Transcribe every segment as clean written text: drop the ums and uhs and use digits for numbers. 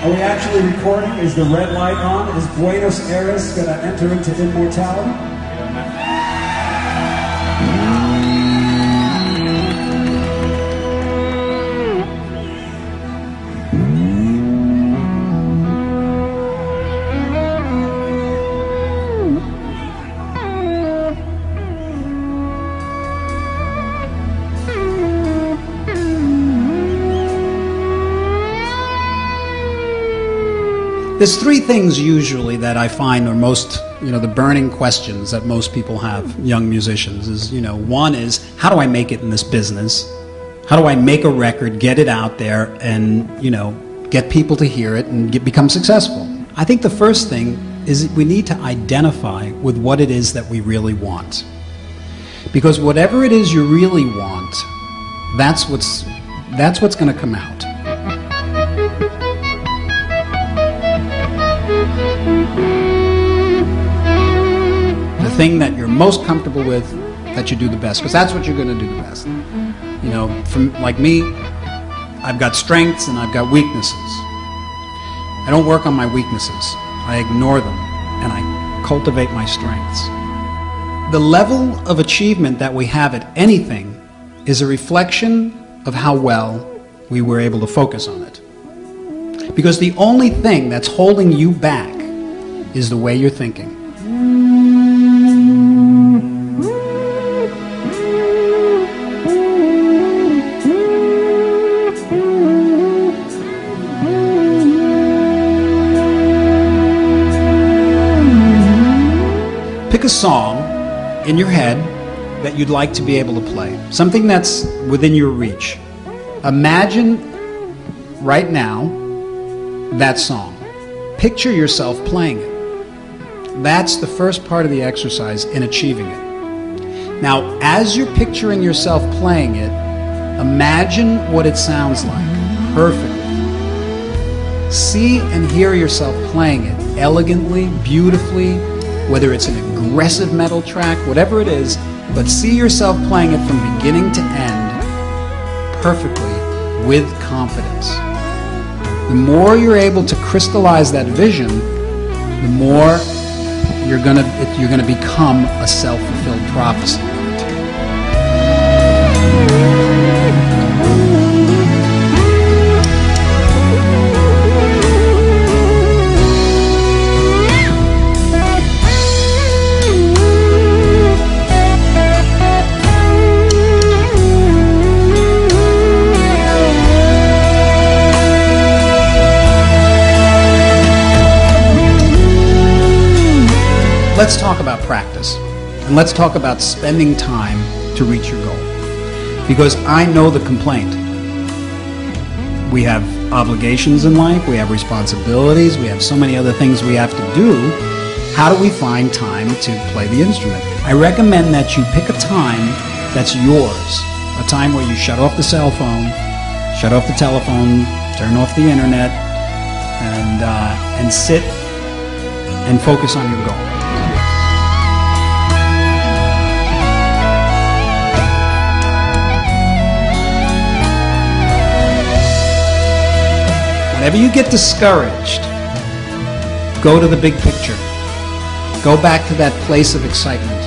Are we actually recording? Is the red light on? Is Buenos Aires going to enter into immortality? There's three things usually that I find are most, the burning questions that most people have, young musicians, is, one is, how do I make it in this business? How do I make a record, get it out there, and, get people to hear it and become successful? I think the first thing is we need to identify with what it is that we really want. Because whatever it is you really want, that's what's going to come out. The thing that you're most comfortable with, that you do the best, because that's what you're going to do the best. From like me, I've got strengths and I've got weaknesses. I don't work on my weaknesses. I ignore them and I cultivate my strengths. The level of achievement that we have at anything is a reflection of how well we were able to focus on it. Because the only thing that's holding you back is the way you're thinking. Pick a song in your head that you'd like to be able to play. Something that's within your reach. Imagine right now that song. Picture yourself playing it. That's the first part of the exercise in achieving it. Now, as you're picturing yourself playing it, imagine what it sounds like perfectly. See and hear yourself playing it elegantly, beautifully, whether it's an aggressive metal track, whatever it is, but see yourself playing it from beginning to end perfectly with confidence. The more you're able to crystallize that vision, the more you're gonna become a self-fulfilled prophecy. Let's talk about practice, and let's talk about spending time to reach your goal. Because I know the complaint. We have obligations in life, we have responsibilities, we have so many other things we have to do. How do we find time to play the instrument? I recommend that you pick a time that's yours, a time where you shut off the cell phone, shut off the telephone, turn off the internet, and sit and focus on your goal. Whenever you get discouraged, go to the big picture. Go back to that place of excitement.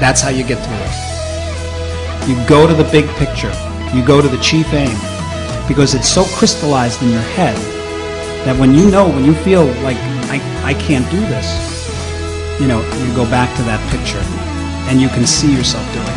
That's how you get through it. You go to the big picture. You go to the chief aim. Because it's so crystallized in your head that when you feel like, I can't do this, you go back to that picture and you can see yourself doing it.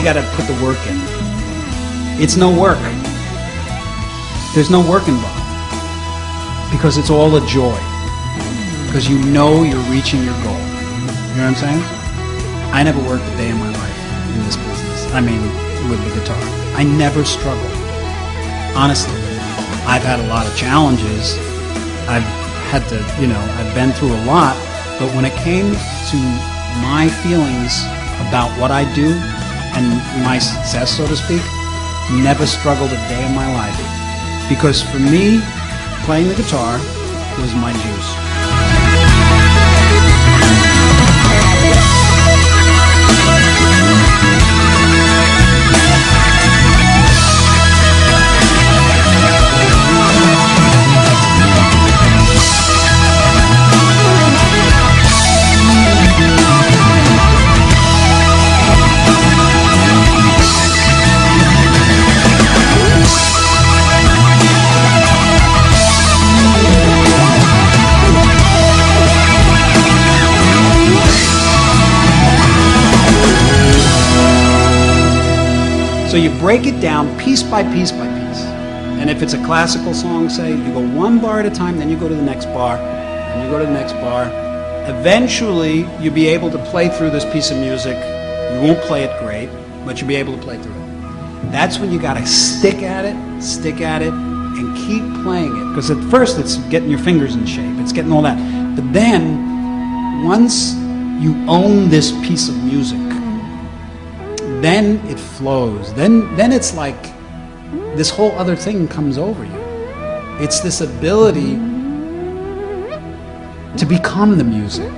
Got to put the work in. It's no work. There's no work involved because it's all a joy. Because you're reaching your goal. You know what I'm saying? I never worked a day in my life in this business. I mean, with the guitar. I never struggled. honestly, I've had a lot of challenges. I've had to, I've been through a lot. But when it came to my feelings about what I do and my success, so to speak, never struggled a day in my life. Because for me, playing the guitar was my juice. So you break it down piece by piece by piece. And if it's a classical song, say, you go one bar at a time, then you go to the next bar, and you go to the next bar. Eventually, you'll be able to play through this piece of music. You won't play it great, but you'll be able to play through it. That's when you got to stick at it, and keep playing it. Because at first, it's getting your fingers in shape. It's getting all that. But then, once you own this piece of music, then it flows. Then it's like this whole other thing comes over you. It's this ability to become the music.